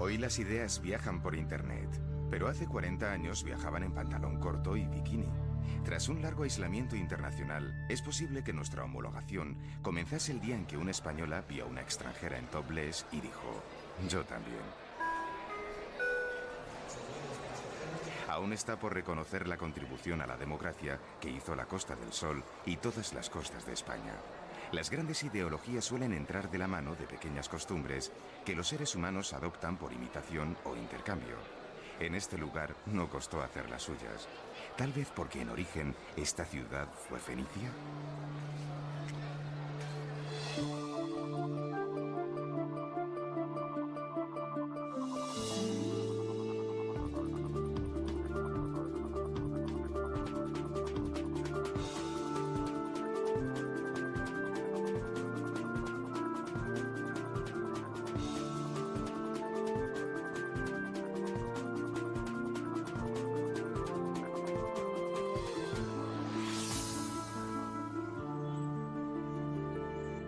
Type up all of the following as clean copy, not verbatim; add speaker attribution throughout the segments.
Speaker 1: Hoy las ideas viajan por Internet, pero hace 40 años viajaban en pantalón corto y bikini. Tras un largo aislamiento internacional, es posible que nuestra homologación comenzase el día en que una española vio a una extranjera en topless y dijo, yo también. Aún está por reconocer la contribución a la democracia que hizo la Costa del Sol y todas las costas de España. Las grandes ideologías suelen entrar de la mano de pequeñas costumbres que los seres humanos adoptan por imitación o intercambio. En este lugar no costó hacer las suyas. Tal vez porque en origen esta ciudad fue fenicia.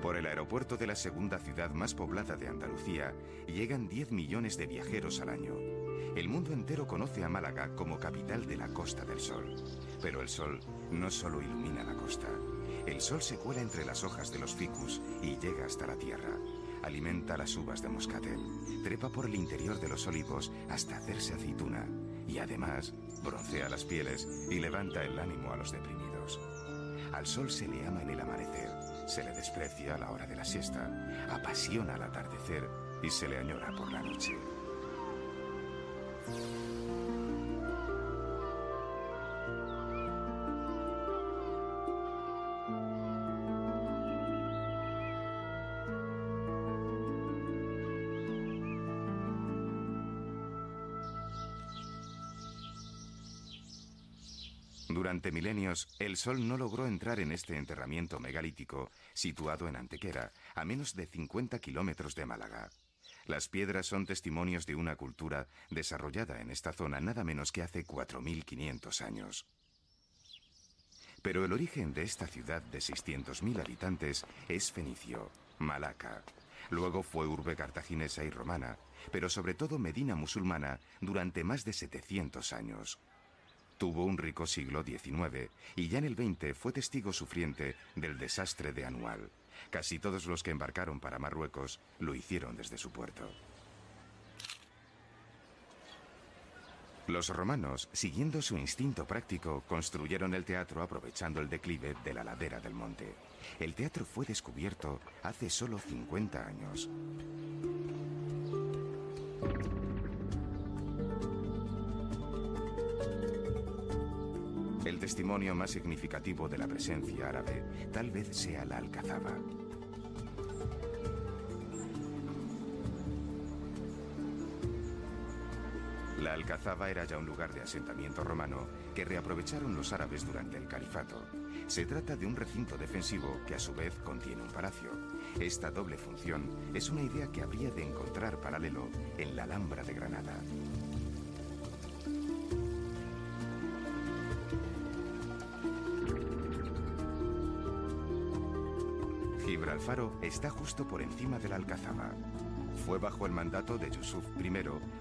Speaker 1: Por el aeropuerto de la segunda ciudad más poblada de Andalucía, llegan 10 millones de viajeros al año. El mundo entero conoce a Málaga como capital de la Costa del Sol. Pero el sol no solo ilumina la costa. El sol se cuela entre las hojas de los ficus y llega hasta la tierra. Alimenta las uvas de moscatel, trepa por el interior de los olivos hasta hacerse aceituna. Y además, broncea las pieles y levanta el ánimo a los deprimidos. Al sol se le ama en el amanecer, se le desprecia a la hora de la siesta, apasiona al atardecer y se le añora por la noche. Durante milenios, el sol no logró entrar en este enterramiento megalítico situado en Antequera, a menos de 50 kilómetros de Málaga. Las piedras son testimonios de una cultura desarrollada en esta zona nada menos que hace 4.500 años. Pero el origen de esta ciudad de 600.000 habitantes es fenicio, Malaca. Luego fue urbe cartaginesa y romana, pero sobre todo medina musulmana durante más de 700 años. Tuvo un rico siglo XIX y ya en el XX fue testigo sufriente del desastre de Anual. Casi todos los que embarcaron para Marruecos lo hicieron desde su puerto. Los romanos, siguiendo su instinto práctico, construyeron el teatro aprovechando el declive de la ladera del monte. El teatro fue descubierto hace solo 50 años. El testimonio más significativo de la presencia árabe tal vez sea la Alcazaba. La Alcazaba era ya un lugar de asentamiento romano que reaprovecharon los árabes durante el califato. Se trata de un recinto defensivo que a su vez contiene un palacio. Esta doble función es una idea que habría de encontrar paralelo en la Alhambra de Granada. Gibralfaro está justo por encima de la Alcazaba. Fue bajo el mandato de Yusuf I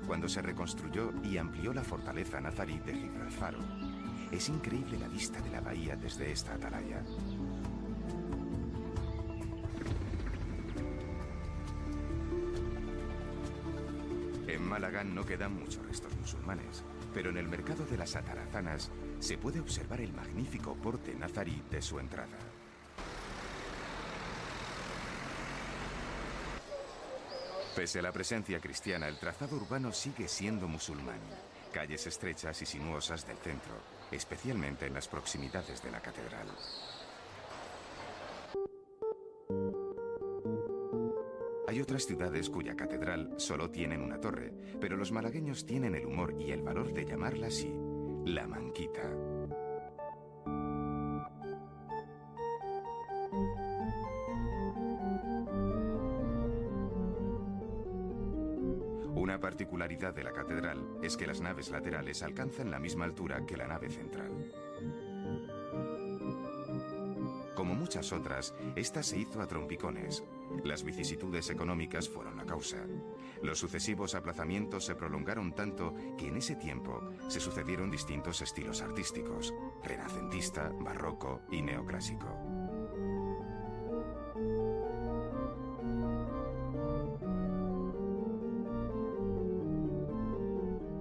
Speaker 1: cuando se reconstruyó y amplió la fortaleza nazarí de Gibralfaro. Es increíble la vista de la bahía desde esta atalaya. En Málaga no quedan muchos restos musulmanes, pero en el mercado de las Atarazanas se puede observar el magnífico porte nazarí de su entrada. Pese a la presencia cristiana, el trazado urbano sigue siendo musulmán. Calles estrechas y sinuosas del centro, especialmente en las proximidades de la catedral. Hay otras ciudades cuya catedral solo tienen una torre, pero los malagueños tienen el humor y el valor de llamarla así, la Manquita. Una particularidad de la catedral es que las naves laterales alcanzan la misma altura que la nave central. Como muchas otras, esta se hizo a trompicones. Las vicisitudes económicas fueron la causa. Los sucesivos aplazamientos se prolongaron tanto que en ese tiempo se sucedieron distintos estilos artísticos: renacentista, barroco y neoclásico.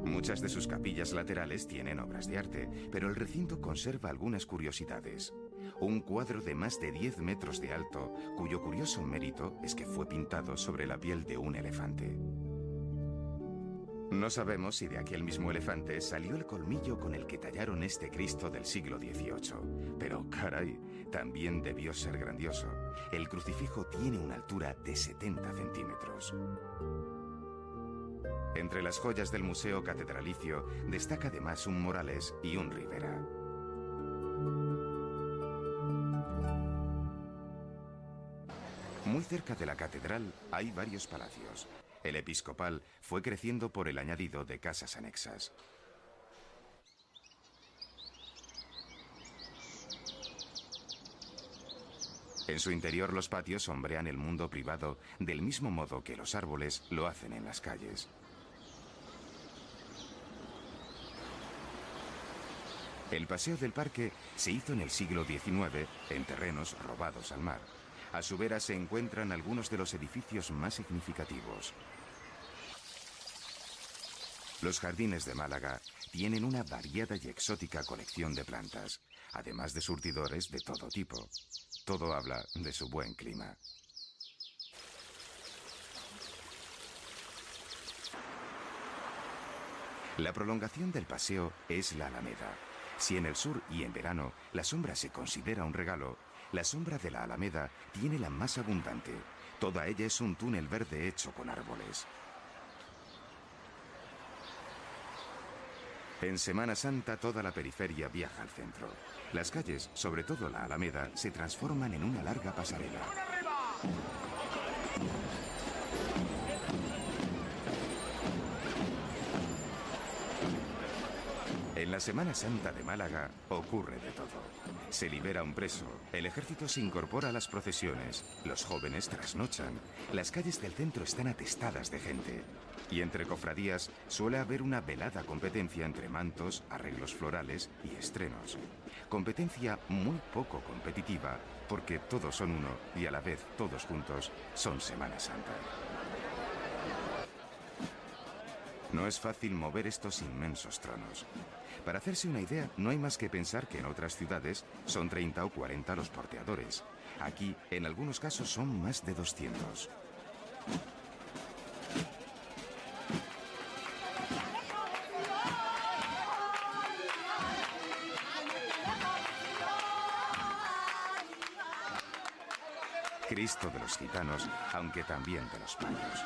Speaker 1: Muchas de sus capillas laterales tienen obras de arte, pero el recinto conserva algunas curiosidades. Un cuadro de más de 10 metros de alto, cuyo curioso mérito es que fue pintado sobre la piel de un elefante. No sabemos si de aquel mismo elefante salió el colmillo con el que tallaron este Cristo del siglo XVIII, pero caray, también debió ser grandioso. El crucifijo tiene una altura de 70 centímetros. Entre las joyas del Museo Catedralicio destaca además un Morales y un Ribera. Muy cerca de la catedral hay varios palacios. El episcopal fue creciendo por el añadido de casas anexas. En su interior los patios sombrean el mundo privado del mismo modo que los árboles lo hacen en las calles. El paseo del parque se hizo en el siglo XIX en terrenos robados al mar. A su vera se encuentran algunos de los edificios más significativos. Los jardines de Málaga tienen una variada y exótica colección de plantas, además de surtidores de todo tipo. Todo habla de su buen clima. La prolongación del paseo es la Alameda. Si en el sur y en verano la sombra se considera un regalo, la sombra de la Alameda tiene la más abundante. Toda ella es un túnel verde hecho con árboles. En Semana Santa toda la periferia viaja al centro. Las calles, sobre todo la Alameda, se transforman en una larga pasarela. En la Semana Santa de Málaga ocurre de todo. Se libera un preso, el ejército se incorpora a las procesiones, los jóvenes trasnochan, las calles del centro están atestadas de gente. Y entre cofradías suele haber una velada competencia entre mantos, arreglos florales y estrenos. Competencia muy poco competitiva, porque todos son uno y a la vez todos juntos son Semana Santa. No es fácil mover estos inmensos tronos. Para hacerse una idea, no hay más que pensar que en otras ciudades son 30 o 40 los porteadores. Aquí, en algunos casos, son más de 200. Cristo de los gitanos, aunque también de los payos.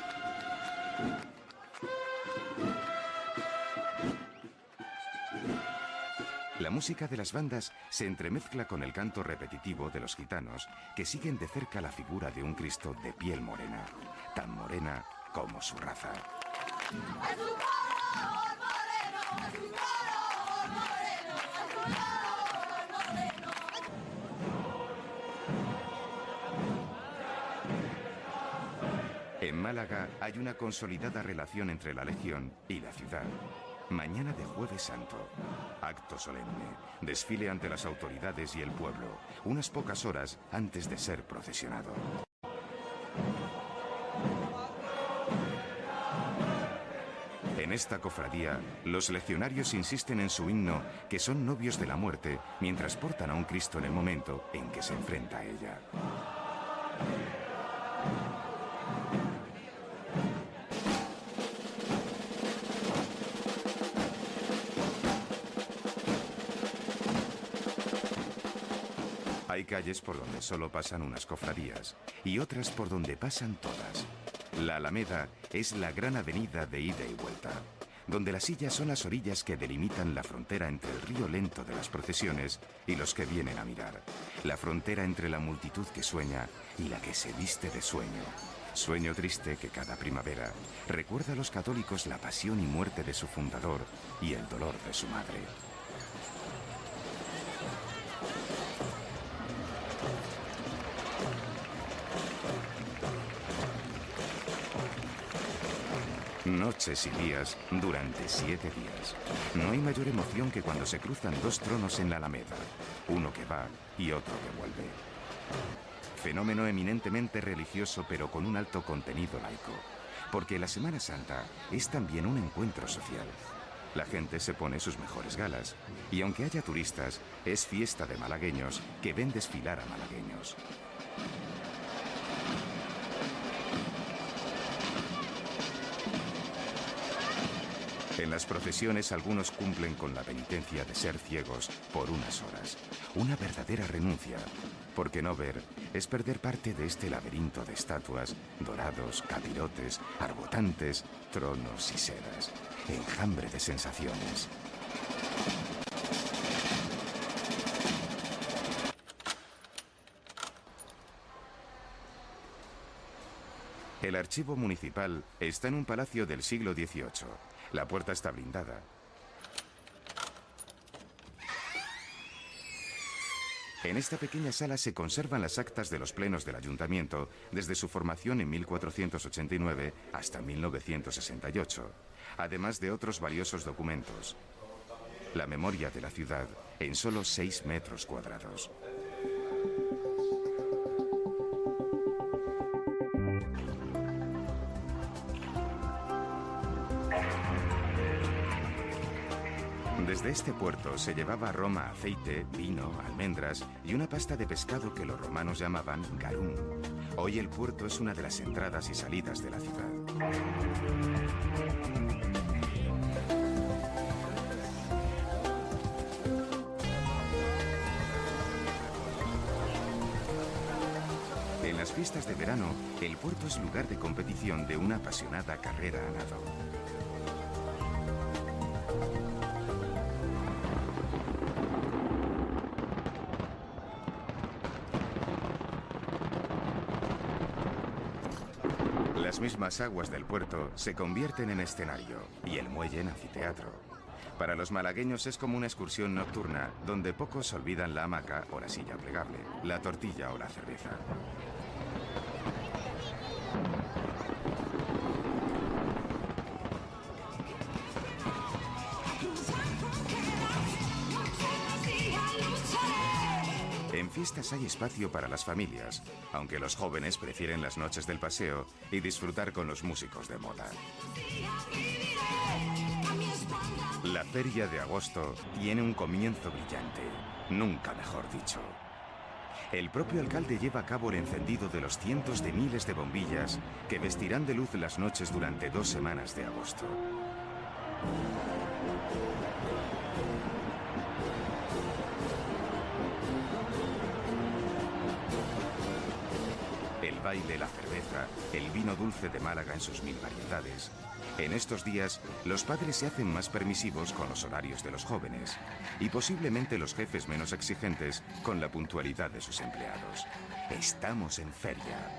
Speaker 1: La música de las bandas se entremezcla con el canto repetitivo de los gitanos, que siguen de cerca la figura de un Cristo de piel morena, tan morena como su raza. En Málaga hay una consolidada relación entre la Legión y la ciudad. Mañana de Jueves Santo, acto solemne, desfile ante las autoridades y el pueblo, unas pocas horas antes de ser procesionado. En esta cofradía, los legionarios insisten en su himno que son novios de la muerte mientras portan a un Cristo en el momento en que se enfrenta a ella. Hay calles por donde solo pasan unas cofradías y otras por donde pasan todas. La Alameda es la gran avenida de ida y vuelta, donde las sillas son las orillas que delimitan la frontera entre el río lento de las procesiones y los que vienen a mirar. La frontera entre la multitud que sueña y la que se viste de sueño. Sueño triste que cada primavera recuerda a los católicos la pasión y muerte de su fundador y el dolor de su madre. Noches y días durante 7 días. No hay mayor emoción que cuando se cruzan dos tronos en la Alameda, uno que va y otro que vuelve. Fenómeno eminentemente religioso pero con un alto contenido laico, porque la Semana Santa es también un encuentro social. La gente se pone sus mejores galas y aunque haya turistas, es fiesta de malagueños que ven desfilar a malagueños. En las procesiones algunos cumplen con la penitencia de ser ciegos por unas horas. Una verdadera renuncia, porque no ver es perder parte de este laberinto de estatuas, dorados, capirotes, arbotantes, tronos y sedas. Enjambre de sensaciones. El archivo municipal está en un palacio del siglo XVIII. La puerta está blindada. En esta pequeña sala se conservan las actas de los plenos del ayuntamiento desde su formación en 1489 hasta 1968, además de otros valiosos documentos. La memoria de la ciudad en solo 6 metros cuadrados. Desde este puerto se llevaba a Roma aceite, vino, almendras y una pasta de pescado que los romanos llamaban garum. Hoy el puerto es una de las entradas y salidas de la ciudad. En las fiestas de verano, el puerto es lugar de competición de una apasionada carrera a nado. Las mismas aguas del puerto se convierten en escenario y el muelle en anfiteatro. Para los malagueños es como una excursión nocturna donde pocos olvidan la hamaca o la silla plegable, la tortilla o la cerveza. En fiestas hay espacio para las familias, aunque los jóvenes prefieren las noches del paseo y disfrutar con los músicos de moda. La feria de agosto tiene un comienzo brillante, nunca mejor dicho. El propio alcalde lleva a cabo el encendido de los cientos de miles de bombillas que vestirán de luz las noches durante 2 semanas de agosto. El baile, la cerveza, el vino dulce de Málaga en sus 1000 variedades. En estos días, los padres se hacen más permisivos con los horarios de los jóvenes y posiblemente los jefes menos exigentes con la puntualidad de sus empleados. Estamos en feria.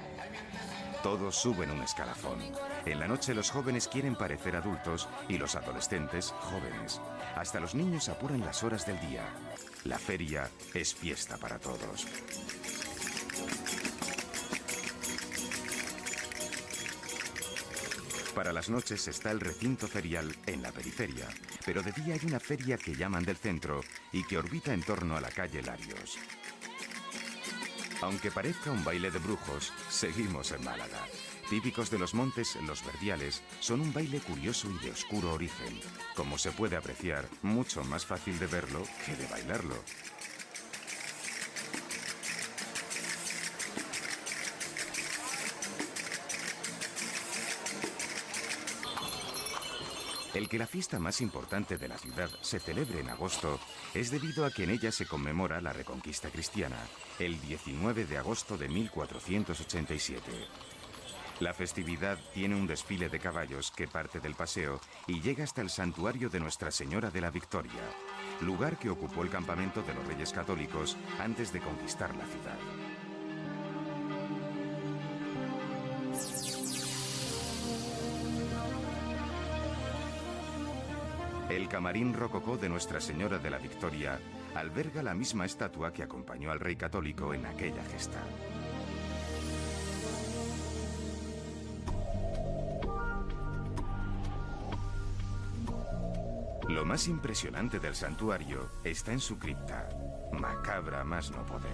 Speaker 1: Todos suben un escalafón. En la noche los jóvenes quieren parecer adultos y los adolescentes jóvenes. Hasta los niños apuran las horas del día. La feria es fiesta para todos. Para las noches está el recinto ferial en la periferia, pero de día hay una feria que llaman del centro y que orbita en torno a la calle Larios. Aunque parezca un baile de brujos, seguimos en Málaga. Típicos de los montes, los verdiales, son un baile curioso y de oscuro origen. Como se puede apreciar, mucho más fácil de verlo que de bailarlo. El que la fiesta más importante de la ciudad se celebre en agosto es debido a que en ella se conmemora la Reconquista cristiana, el 19 de agosto de 1487. La festividad tiene un desfile de caballos que parte del paseo y llega hasta el santuario de Nuestra Señora de la Victoria, lugar que ocupó el campamento de los Reyes Católicos antes de conquistar la ciudad. El camarín rococó de Nuestra Señora de la Victoria alberga la misma estatua que acompañó al rey católico en aquella gesta. Lo más impresionante del santuario está en su cripta, macabra más no poder.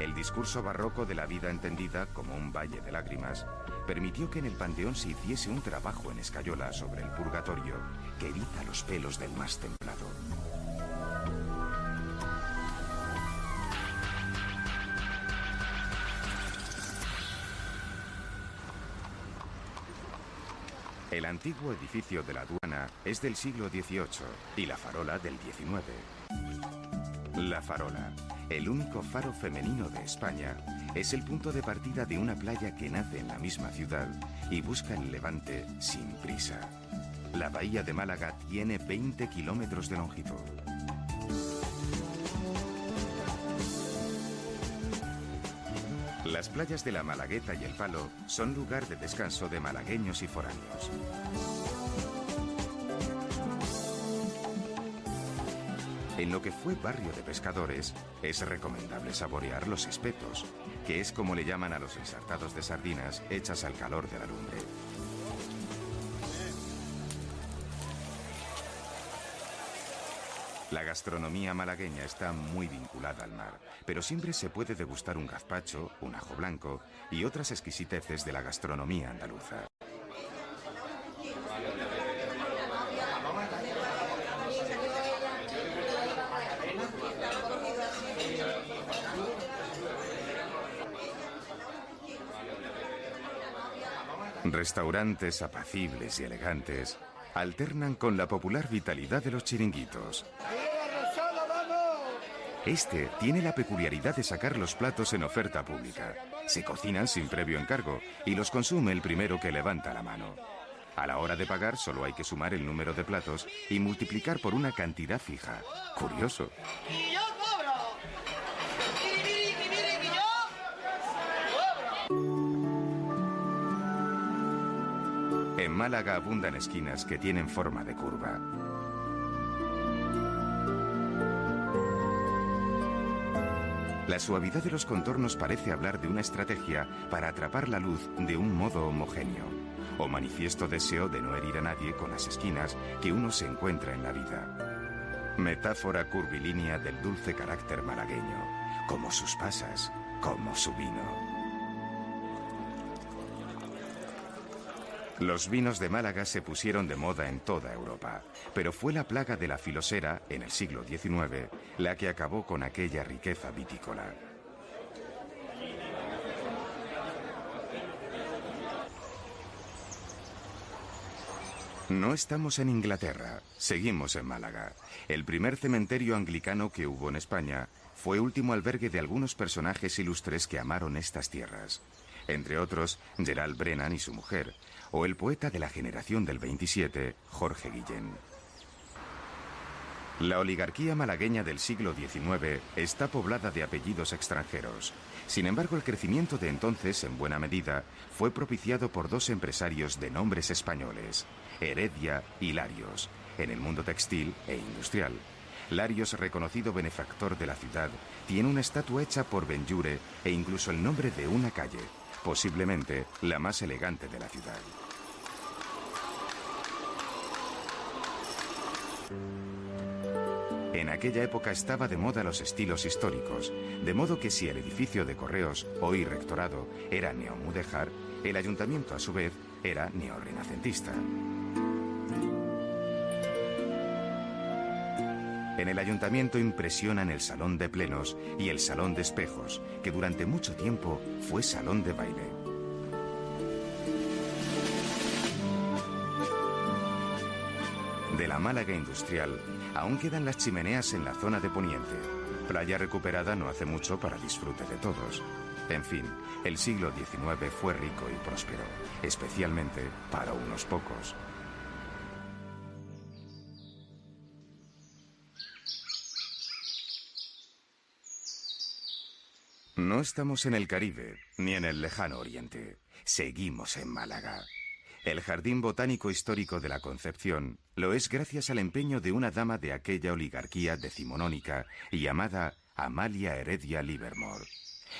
Speaker 1: El discurso barroco de la vida entendida como un valle de lágrimas permitió que en el panteón se hiciese un trabajo en escayola sobre el purgatorio que eriza los pelos del más templado. El antiguo edificio de la aduana es del siglo XVIII y la farola del XIX. La Farola, el único faro femenino de España, es el punto de partida de una playa que nace en la misma ciudad y busca el levante sin prisa. La bahía de Málaga tiene 20 kilómetros de longitud. Las playas de la Malagueta y el Palo son lugar de descanso de malagueños y foráneos. En lo que fue barrio de pescadores, es recomendable saborear los espetos, que es como le llaman a los ensartados de sardinas hechas al calor de la lumbre. La gastronomía malagueña está muy vinculada al mar, pero siempre se puede degustar un gazpacho, un ajo blanco y otras exquisiteces de la gastronomía andaluza. Restaurantes apacibles y elegantes alternan con la popular vitalidad de los chiringuitos. Este tiene la peculiaridad de sacar los platos en oferta pública. Se cocinan sin previo encargo y los consume el primero que levanta la mano. A la hora de pagar solo hay que sumar el número de platos y multiplicar por una cantidad fija. Curioso.
Speaker 2: ¡Y yo cobro! ¡Y yo cobro!
Speaker 1: En Málaga abundan esquinas que tienen forma de curva. La suavidad de los contornos parece hablar de una estrategia para atrapar la luz de un modo homogéneo, o manifiesto deseo de no herir a nadie con las esquinas que uno se encuentra en la vida. Metáfora curvilínea del dulce carácter malagueño, como sus pasas, como su vino. Los vinos de Málaga se pusieron de moda en toda Europa, pero fue la plaga de la filosera, en el siglo XIX, la que acabó con aquella riqueza vitícola. No estamos en Inglaterra, seguimos en Málaga. El primer cementerio anglicano que hubo en España fue último albergue de algunos personajes ilustres que amaron estas tierras. Entre otros, Gerald Brennan y su mujer, o el poeta de la generación del 27, Jorge Guillén. La oligarquía malagueña del siglo XIX está poblada de apellidos extranjeros. Sin embargo, el crecimiento de entonces, en buena medida, fue propiciado por dos empresarios de nombres españoles, Heredia y Larios, en el mundo textil e industrial. Larios, reconocido benefactor de la ciudad, tiene una estatua hecha por Benlliure e incluso el nombre de una calle, posiblemente la más elegante de la ciudad. En aquella época estaba de moda los estilos históricos, de modo que si el edificio de Correos, hoy rectorado, era neomudéjar, el ayuntamiento a su vez era neorrenacentista. En el ayuntamiento impresionan el salón de plenos y el salón de espejos, que durante mucho tiempo fue salón de baile. De la Málaga industrial, aún quedan las chimeneas en la zona de Poniente. Playa recuperada no hace mucho para disfrute de todos. En fin, el siglo XIX fue rico y próspero, especialmente para unos pocos. No estamos en el Caribe, ni en el lejano Oriente. Seguimos en Málaga. El Jardín Botánico Histórico de la Concepción lo es gracias al empeño de una dama de aquella oligarquía decimonónica llamada Amalia Heredia Livermore.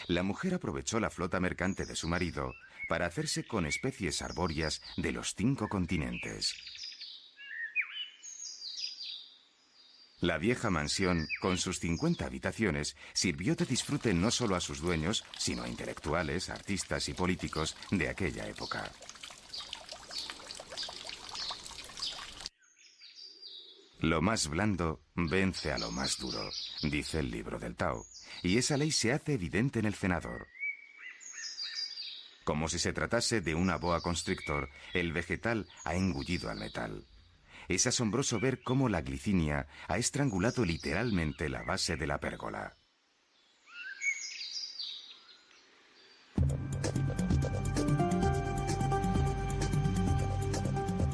Speaker 1: la mujer aprovechó la flota mercante de su marido para hacerse con especies arbóreas de los 5 continentes. La vieja mansión, con sus 50 habitaciones, sirvió de disfrute no solo a sus dueños, sino a intelectuales, artistas y políticos de aquella época. Lo más blando vence a lo más duro, dice el libro del Tao, y esa ley se hace evidente en el cenador. Como si se tratase de una boa constrictor, el vegetal ha engullido al metal. Es asombroso ver cómo la glicinia ha estrangulado literalmente la base de la pérgola.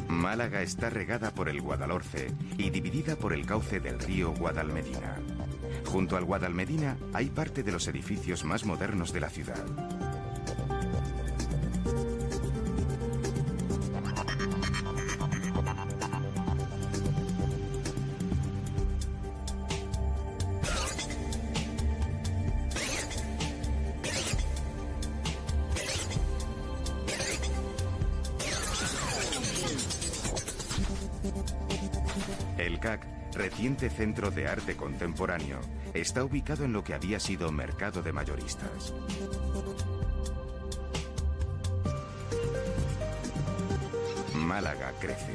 Speaker 1: Málaga está regada por el Guadalhorce y dividida por el cauce del río Guadalmedina. Junto al Guadalmedina hay parte de los edificios más modernos de la ciudad. El CAC, reciente centro de arte contemporáneo, está ubicado en lo que había sido mercado de mayoristas. Málaga crece.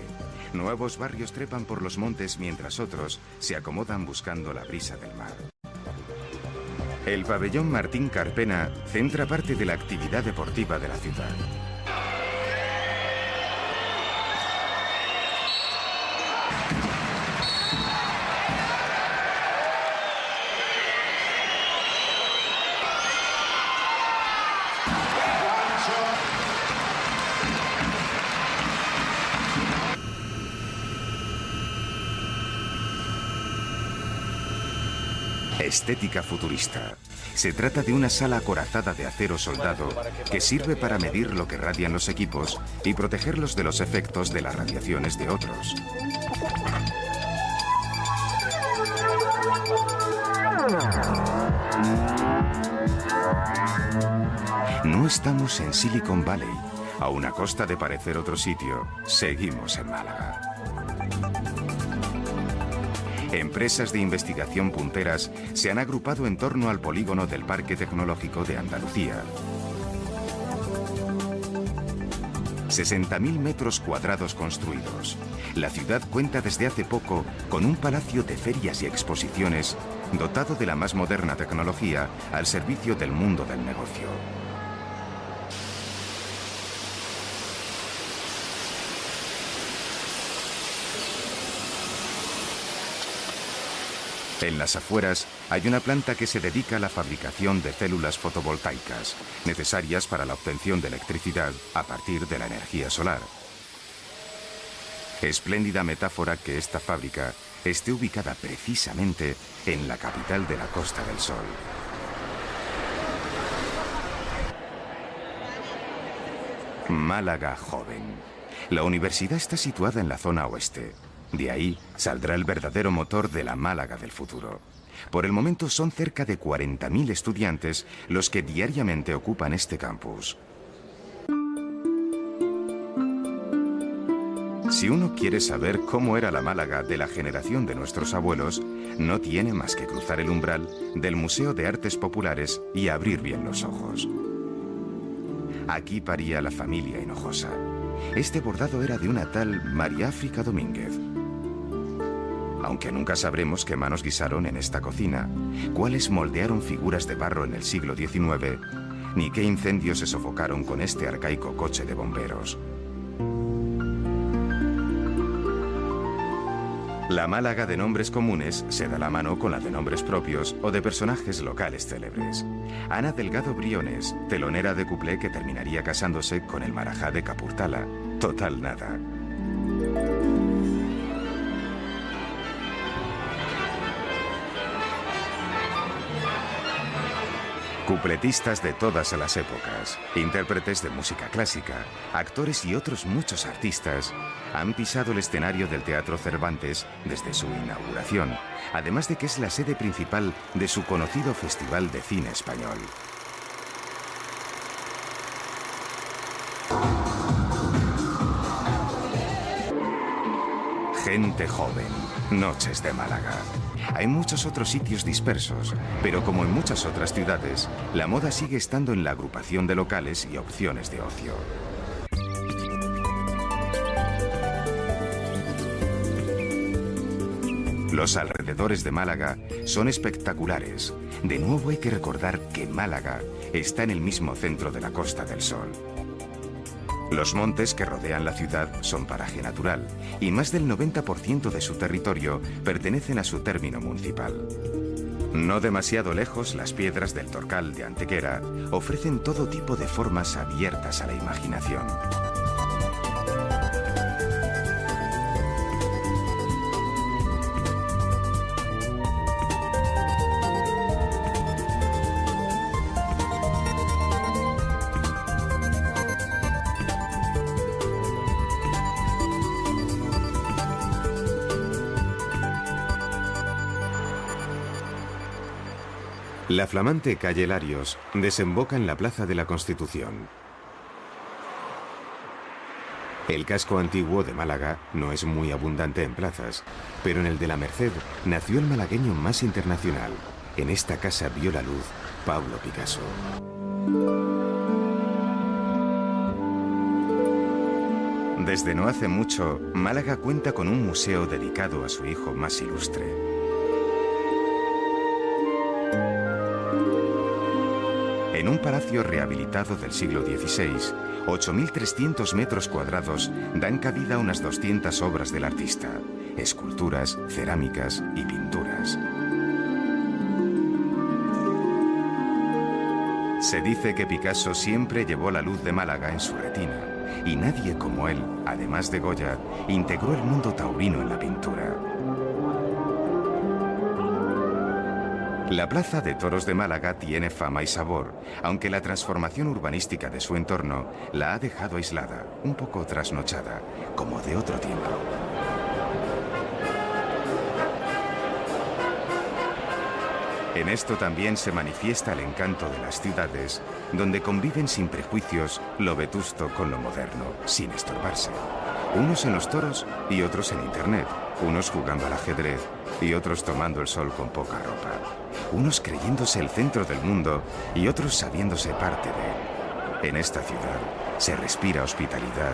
Speaker 1: Nuevos barrios trepan por los montes mientras otros se acomodan buscando la brisa del mar. El pabellón Martín Carpena centra parte de la actividad deportiva de la ciudad. Estética futurista. Se trata de una sala acorazada de acero soldado que sirve para medir lo que radian los equipos y protegerlos de los efectos de las radiaciones de otros. No estamos en Silicon Valley. A una costa de parecer otro sitio, seguimos en Málaga. Empresas de investigación punteras se han agrupado en torno al polígono del Parque Tecnológico de Andalucía. 60.000 metros cuadrados construidos. La ciudad cuenta desde hace poco con un palacio de ferias y exposiciones dotado de la más moderna tecnología al servicio del mundo del negocio. En las afueras hay una planta que se dedica a la fabricación de células fotovoltaicas, necesarias para la obtención de electricidad a partir de la energía solar. Espléndida metáfora que esta fábrica esté ubicada precisamente en la capital de la Costa del Sol. Málaga joven. La universidad está situada en la zona oeste. De ahí saldrá el verdadero motor de la Málaga del futuro. Por el momento son cerca de 40.000 estudiantes los que diariamente ocupan este campus. Si uno quiere saber cómo era la Málaga de la generación de nuestros abuelos, no tiene más que cruzar el umbral del Museo de Artes Populares y abrir bien los ojos. Aquí paría la familia Hinojosa. Este bordado era de una tal María África Domínguez. Aunque nunca sabremos qué manos guisaron en esta cocina, cuáles moldearon figuras de barro en el siglo XIX, ni qué incendios se sofocaron con este arcaico coche de bomberos. La Málaga de nombres comunes se da la mano con la de nombres propios o de personajes locales célebres. Ana Delgado Briones, telonera de cuplé que terminaría casándose con el marajá de Capurtala. Total nada. Cupletistas de todas las épocas, intérpretes de música clásica, actores y otros muchos artistas han pisado el escenario del Teatro Cervantes desde su inauguración, además de que es la sede principal de su conocido Festival de Cine Español. Gente joven, noches de Málaga. Hay muchos otros sitios dispersos, pero como en muchas otras ciudades, la moda sigue estando en la agrupación de locales y opciones de ocio. Los alrededores de Málaga son espectaculares. De nuevo hay que recordar que Málaga está en el mismo centro de la Costa del Sol. Los montes que rodean la ciudad son paraje natural y más del 90% de su territorio pertenecen a su término municipal. No demasiado lejos, las piedras del Torcal de Antequera ofrecen todo tipo de formas abiertas a la imaginación. La flamante calle Larios desemboca en la Plaza de la Constitución. El casco antiguo de Málaga no es muy abundante en plazas, pero en el de la Merced nació el malagueño más internacional. En esta casa vio la luz Pablo Picasso. Desde no hace mucho, Málaga cuenta con un museo dedicado a su hijo más ilustre. En un palacio rehabilitado del siglo XVI, 8.300 metros cuadrados dan cabida a unas 200 obras del artista, esculturas, cerámicas y pinturas. Se dice que Picasso siempre llevó la luz de Málaga en su retina, y nadie como él, además de Goya, integró el mundo taurino en la pintura. La Plaza de Toros de Málaga tiene fama y sabor, aunque la transformación urbanística de su entorno la ha dejado aislada, un poco trasnochada, como de otro tiempo. En esto también se manifiesta el encanto de las ciudades, donde conviven sin prejuicios lo vetusto con lo moderno, sin estorbarse. Unos en los toros y otros en Internet, unos jugando al ajedrez y otros tomando el sol con poca ropa. Unos creyéndose el centro del mundo y otros sabiéndose parte de él. En esta ciudad se respira hospitalidad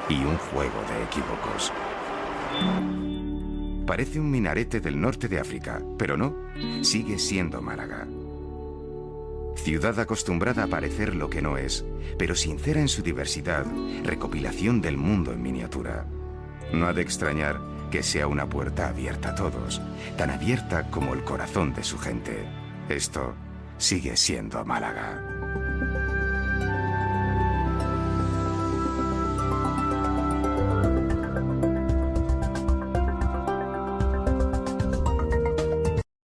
Speaker 1: y un juego de equívocos. Parece un minarete del norte de África, pero no, sigue siendo Málaga. Ciudad acostumbrada a parecer lo que no es, pero sincera en su diversidad, recopilación del mundo en miniatura. No ha de extrañar que sea una puerta abierta a todos, tan abierta como el corazón de su gente. Esto sigue siendo Málaga.